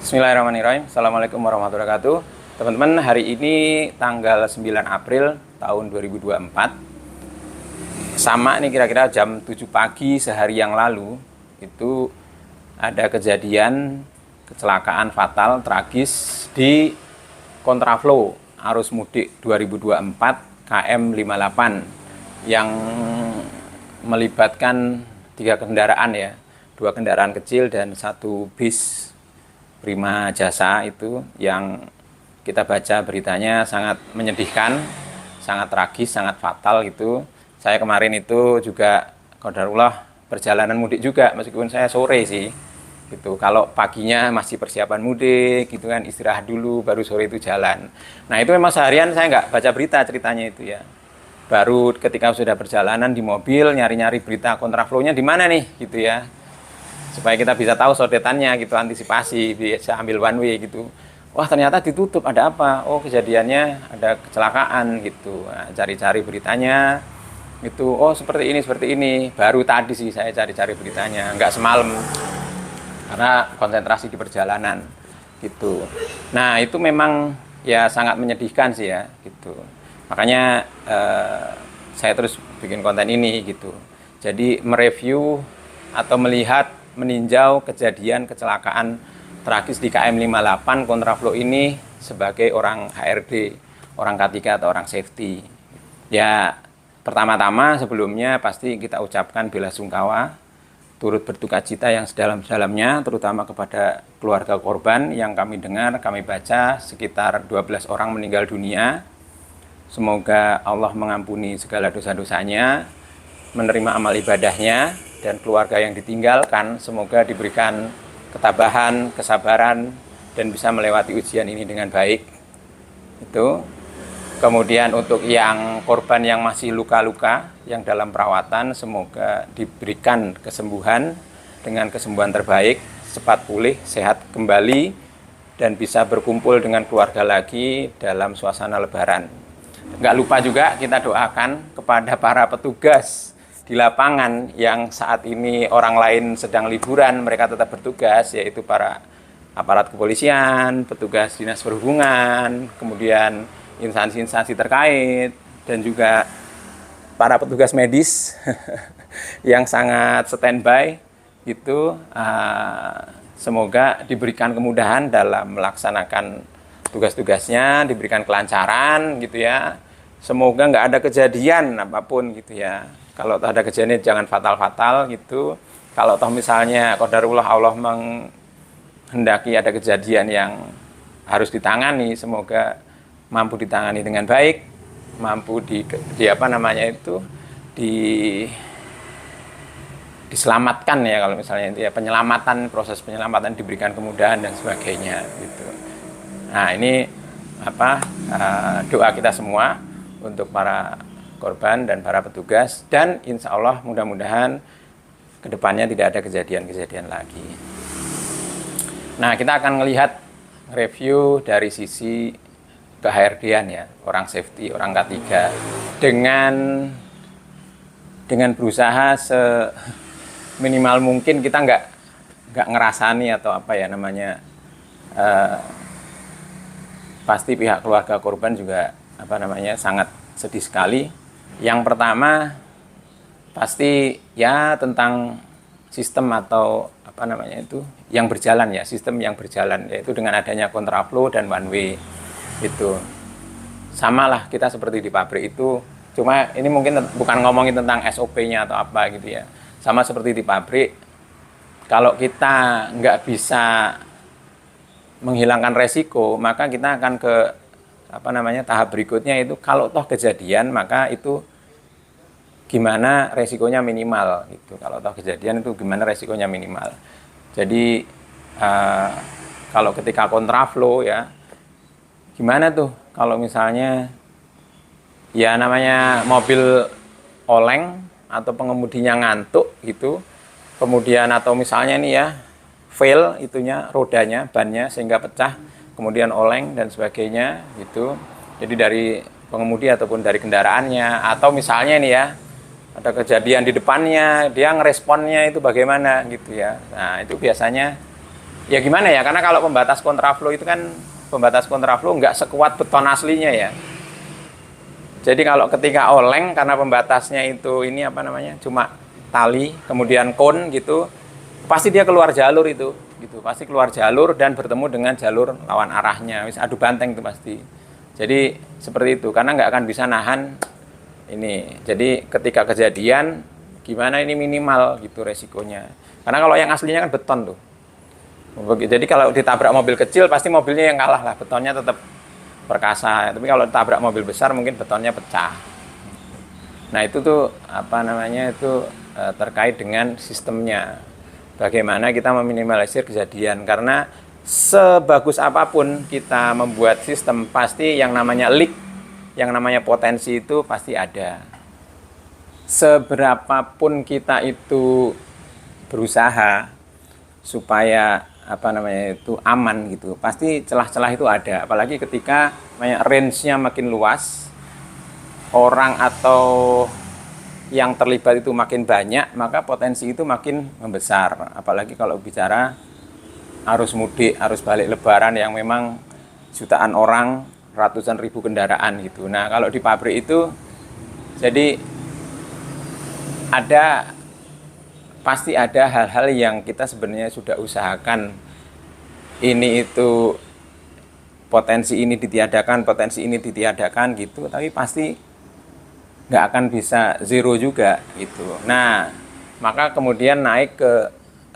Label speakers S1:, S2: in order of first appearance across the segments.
S1: Bismillahirrahmanirrahim. Assalamualaikum warahmatullahi wabarakatuh. Teman-teman, hari ini tanggal 9 April tahun 2024. Sama nih, kira-kira jam 7 pagi sehari yang lalu itu ada kejadian kecelakaan fatal tragis di kontraflow arus mudik 2024 KM 58 yang melibatkan 3 kendaraan ya, 2 kendaraan kecil dan 1 bis Prima Jasa itu yang kita baca beritanya sangat menyedihkan, sangat tragis, sangat fatal gitu. Saya kemarin itu juga qadarullah perjalanan mudik juga, meskipun saya sore sih gitu. Kalau paginya masih persiapan mudik gitu kan, istirahat dulu baru sore itu jalan. Nah itu memang seharian saya nggak baca berita ceritanya itu ya. Baru ketika sudah perjalanan di mobil nyari-nyari berita kontraflow-nya di mana nih gitu ya, supaya kita bisa tahu sodetannya gitu, antisipasi, bisa ambil one way gitu. Wah ternyata ditutup, ada apa? Oh kejadiannya ada kecelakaan gitu. Nah, cari-cari beritanya itu, oh seperti ini. Baru tadi sih saya cari-cari beritanya, nggak semalam karena konsentrasi di perjalanan gitu. Nah itu memang ya sangat menyedihkan sih ya gitu. Makanya saya terus bikin konten ini gitu. Jadi mereview atau melihat, meninjau kejadian kecelakaan tragis di KM 58 kontraflow ini sebagai orang HRD, orang K3 atau orang safety. Ya, pertama-tama sebelumnya pasti kita ucapkan bela sungkawa, turut berduka cita yang sedalam-dalamnya, terutama kepada keluarga korban yang kami dengar, kami baca sekitar 12 orang meninggal dunia. Semoga Allah mengampuni segala dosa-dosanya, menerima amal ibadahnya, dan keluarga yang ditinggalkan semoga diberikan ketabahan, kesabaran, dan bisa melewati ujian ini dengan baik. Itu. Kemudian untuk yang korban yang masih luka-luka, yang dalam perawatan, semoga diberikan kesembuhan dengan kesembuhan terbaik, cepat pulih, sehat kembali, dan bisa berkumpul dengan keluarga lagi dalam suasana lebaran. Nggak lupa juga kita doakan kepada para petugas di lapangan yang saat ini orang lain sedang liburan, mereka tetap bertugas, yaitu para aparat kepolisian, petugas dinas perhubungan, kemudian instansi-instansi terkait, dan juga para petugas medis yang sangat standby itu. Semoga diberikan kemudahan dalam melaksanakan tugas-tugasnya, diberikan kelancaran gitu ya. Semoga nggak ada kejadian apapun gitu ya. Kalau ada kejadian jangan fatal-fatal gitu. Kalau toh misalnya qadarullah Allah menghendaki ada kejadian yang harus ditangani, semoga mampu ditangani dengan baik, mampu diselamatkan ya, kalau misalnya itu ya, proses penyelamatan diberikan kemudahan dan sebagainya gitu. Nah ini doa kita semua untuk para korban dan para petugas, dan insya Allah mudah-mudahan kedepannya tidak ada kejadian-kejadian lagi. Nah kita akan melihat review dari sisi ke-HRD-an ya, orang safety, orang K3, dengan berusaha seminimal mungkin kita nggak ngerasani atau apa ya namanya, pasti pihak keluarga korban juga sangat sedih sekali. Yang pertama pasti ya tentang sistem atau yang berjalan ya, sistem yang berjalan, yaitu dengan adanya kontraflow dan one way itu. Sama lah kita seperti di pabrik itu, cuma ini mungkin bukan ngomongin tentang SOP-nya atau apa gitu ya. Sama seperti di pabrik, kalau kita nggak bisa menghilangkan resiko, maka kita akan ke tahap berikutnya, itu kalau toh kejadian maka itu gimana resikonya minimal gitu. Kalau toh kejadian itu gimana resikonya minimal. Jadi kalau ketika kontraflow ya, gimana tuh kalau misalnya ya namanya mobil oleng atau pengemudinya ngantuk gitu, kemudian atau misalnya nih ya fail itunya, rodanya, bannya sehingga pecah, kemudian oleng dan sebagainya gitu. Jadi dari pengemudi ataupun dari kendaraannya, atau misalnya nih ya ada kejadian di depannya, dia ngeresponnya itu bagaimana gitu ya. Nah itu biasanya Ya gimana ya, karena kalau pembatas kontraflow itu kan, pembatas kontraflow nggak sekuat beton aslinya ya. Jadi kalau ketika oleng karena pembatasnya itu ini apa namanya, cuma tali kemudian kon gitu, pasti dia keluar jalur itu gitu, pasti keluar jalur dan bertemu dengan jalur lawan arahnya, wis adu banteng itu pasti. Jadi seperti itu, karena nggak akan bisa nahan ini. Jadi ketika kejadian gimana ini minimal gitu resikonya, karena kalau yang aslinya kan beton tuh. Jadi kalau ditabrak mobil kecil pasti mobilnya yang kalah lah, betonnya tetap perkasa. Tapi kalau ditabrak mobil besar mungkin betonnya pecah. Nah itu tuh apa namanya itu terkait dengan sistemnya. Bagaimana kita meminimalisir kejadian, karena sebagus apapun kita membuat sistem pasti yang namanya leak, yang namanya potensi itu pasti ada. Seberapapun kita itu berusaha supaya apa namanya itu aman gitu, pasti celah-celah itu ada, apalagi ketika range-nya makin luas, orang atau yang terlibat itu makin banyak, maka potensi itu makin membesar. Apalagi kalau bicara arus mudik, arus balik lebaran yang memang jutaan orang, ratusan ribu kendaraan gitu. Nah kalau di pabrik itu jadi pasti ada hal-hal yang kita sebenarnya sudah usahakan, ini itu potensi ini ditiadakan gitu, tapi pasti nggak akan bisa zero juga gitu. Nah maka kemudian naik ke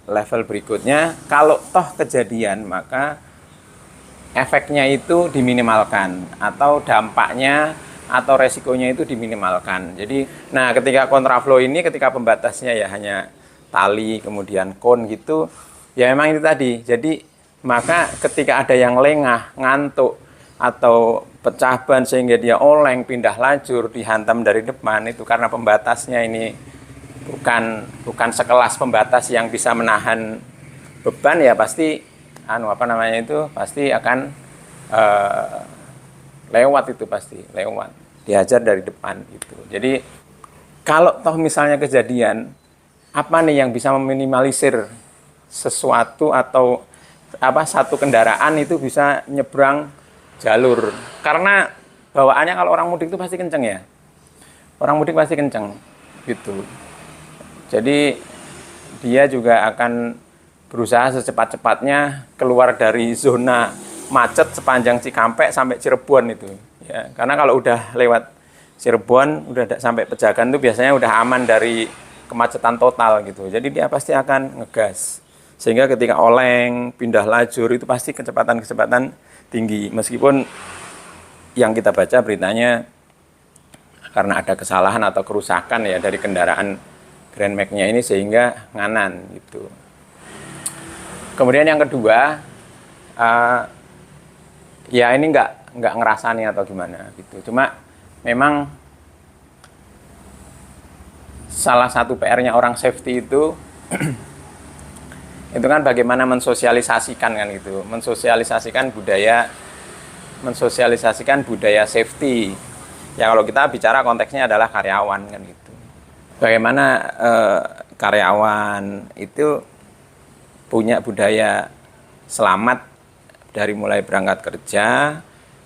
S1: level berikutnya, kalau toh kejadian maka efeknya itu diminimalkan, atau dampaknya atau resikonya itu diminimalkan. Jadi nah ketika kontraflow ini, ketika pembatasnya ya hanya tali kemudian kon gitu, ya memang itu tadi. Jadi maka ketika ada yang lengah, ngantuk atau pecah ban sehingga dia oleng, pindah lajur, dihantam dari depan, itu karena pembatasnya ini bukan sekelas pembatas yang bisa menahan beban, ya pasti pasti akan lewat, itu pasti lewat, dihajar dari depan gitu. Jadi kalau toh misalnya kejadian, apa nih yang bisa meminimalisir sesuatu atau satu kendaraan itu bisa nyebrang jalur, karena bawaannya kalau orang mudik itu pasti kenceng ya, orang mudik pasti kenceng gitu. Jadi dia juga akan berusaha secepat-cepatnya keluar dari zona macet sepanjang Cikampek sampai Cirebon itu ya, karena kalau udah lewat Cirebon udah sampai Pejagan itu biasanya udah aman dari kemacetan total gitu. Jadi dia pasti akan ngegas, sehingga ketika oleng, pindah lajur itu pasti kecepatan tinggi, meskipun yang kita baca beritanya karena ada kesalahan atau kerusakan ya dari kendaraan Grand Max-nya ini sehingga nganan gitu. Kemudian yang kedua, ya ini nggak ngerasani atau gimana gitu, cuma memang salah satu PR-nya orang safety itu itu kan bagaimana mensosialisasikan kan gitu, mensosialisasikan budaya safety. Ya kalau kita bicara konteksnya adalah karyawan kan gitu. Bagaimana karyawan itu punya budaya selamat dari mulai berangkat kerja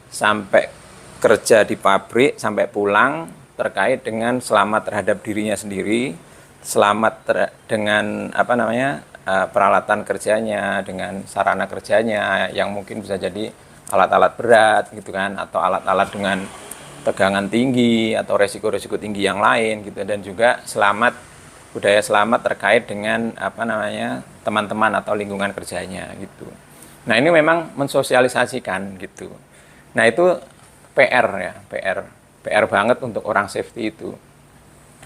S1: sampai kerja di pabrik sampai pulang, terkait dengan selamat terhadap dirinya sendiri, selamat dengan peralatan kerjanya, dengan sarana kerjanya yang mungkin bisa jadi alat-alat berat gitu kan, atau alat-alat dengan tegangan tinggi atau resiko-resiko tinggi yang lain gitu, dan juga budaya selamat terkait dengan teman-teman atau lingkungan kerjanya gitu. Nah ini memang mensosialisasikan gitu. Nah itu PR banget untuk orang safety itu.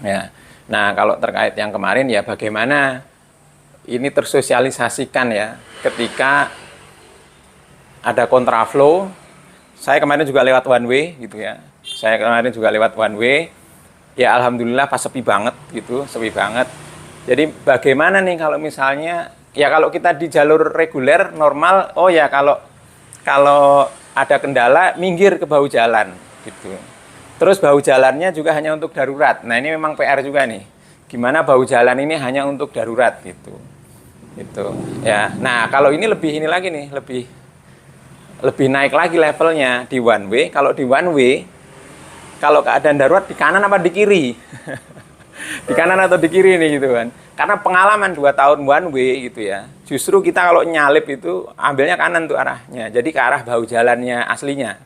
S1: Ya. Nah, kalau terkait yang kemarin ya bagaimana ini tersosialisasikan ya ketika ada kontraflow. Saya kemarin juga lewat one way gitu ya. Ya alhamdulillah pas sepi banget gitu, sepi banget. Jadi bagaimana nih kalau misalnya ya kalau kita di jalur reguler normal, oh ya kalau ada kendala minggir ke bahu jalan gitu. Terus bahu jalannya juga hanya untuk darurat. Nah ini memang PR juga nih. Gimana bahu jalan ini hanya untuk darurat gitu. Itu ya. Nah, kalau ini lebih ini lagi nih, lebih naik lagi levelnya di one way. Kalau di one way, kalau keadaan darurat di kanan apa di kiri? Di kanan atau di kiri nih gitu kan. Karena pengalaman 2 tahun one way gitu ya. Justru kita kalau nyalip itu ambilnya kanan tuh arahnya. Jadi ke arah bahu jalannya aslinya.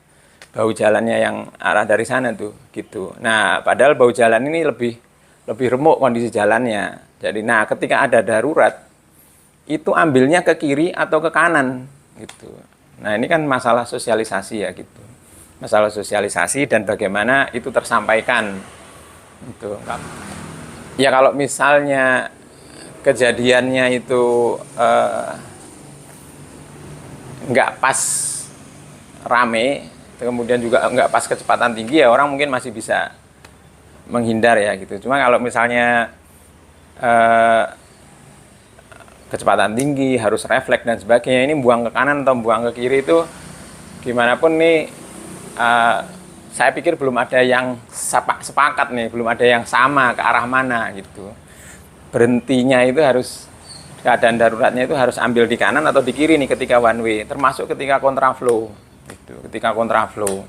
S1: Bahu jalannya yang arah dari sana tuh gitu. Nah, padahal bahu jalan ini lebih remuk kondisi jalannya. Jadi nah, ketika ada darurat itu ambilnya ke kiri atau ke kanan gitu. Nah, ini kan masalah sosialisasi ya gitu. Masalah sosialisasi dan bagaimana itu tersampaikan. Itu. Ya kalau misalnya kejadiannya itu nggak pas rame, kemudian juga nggak pas kecepatan tinggi, ya orang mungkin masih bisa menghindar ya gitu. Cuma kalau misalnya kecepatan tinggi, harus refleks dan sebagainya, ini buang ke kanan atau buang ke kiri itu gimana pun nih, saya pikir belum ada yang sepakat nih, belum ada yang sama ke arah mana gitu. Berhentinya itu harus, keadaan daruratnya itu harus ambil di kanan atau di kiri nih ketika one way, termasuk ketika kontraflow gitu. Ketika kontraflow,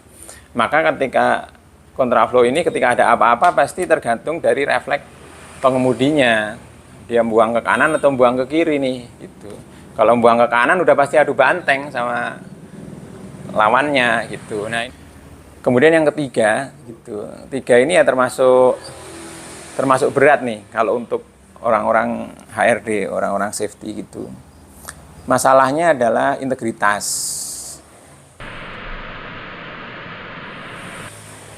S1: maka ketika kontraflow ini ketika ada apa-apa pasti tergantung dari refleks pengemudinya, dia buang ke kanan atau buang ke kiri nih gitu. Kalau buang ke kanan udah pasti adu banteng sama lawannya gitu. Nah, kemudian yang ketiga gitu, tiga ini ya termasuk berat nih kalau untuk orang-orang HRD, orang-orang safety gitu. Masalahnya adalah integritas.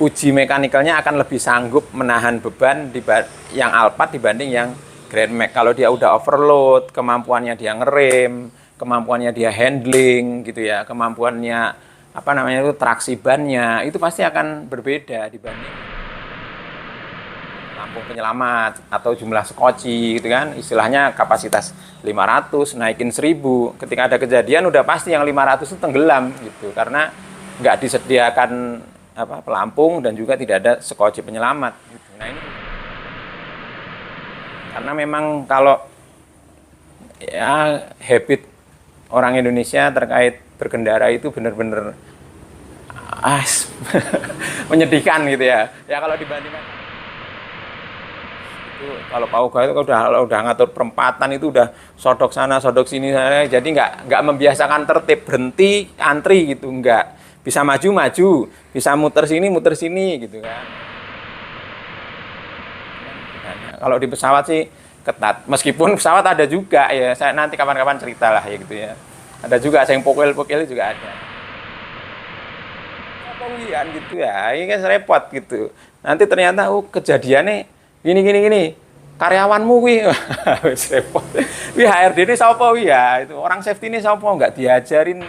S1: Uji mekanikalnya akan lebih sanggup menahan beban yang Alphard dibanding yang Grand Max. Kalau dia udah overload, kemampuannya dia ngerem, kemampuannya dia handling gitu ya, kemampuannya itu traksi bannya, itu pasti akan berbeda dibanding lampu penyelamat atau jumlah skoci gitu kan, istilahnya kapasitas 500 naikin 1000, ketika ada kejadian udah pasti yang 500 itu tenggelam gitu, karena nggak disediakan pelampung dan juga tidak ada skoci penyelamat gitu. Nah ini karena memang kalau ya habit orang Indonesia terkait berkendara itu benar-benar menyedihkan gitu ya. Ya kalau dibandingkan itu, kalau Pak Uga itu udah ngatur perempatan itu udah sodok sana sodok sini, jadi nggak membiasakan tertib, berhenti antri gitu, nggak bisa maju bisa muter sini gitu kan. Kalau di pesawat sih ketat, meskipun pesawat ada juga ya, saya nanti kapan-kapan cerita lah ya gitu ya. Ada juga yang pokil juga ada. Penggian gitu ya, ini kan repot gitu. Nanti ternyata kejadiannya gini. Karyawanmu wis repot. HRD ini sapa ya? Itu orang safety ini sapa, nggak diajarin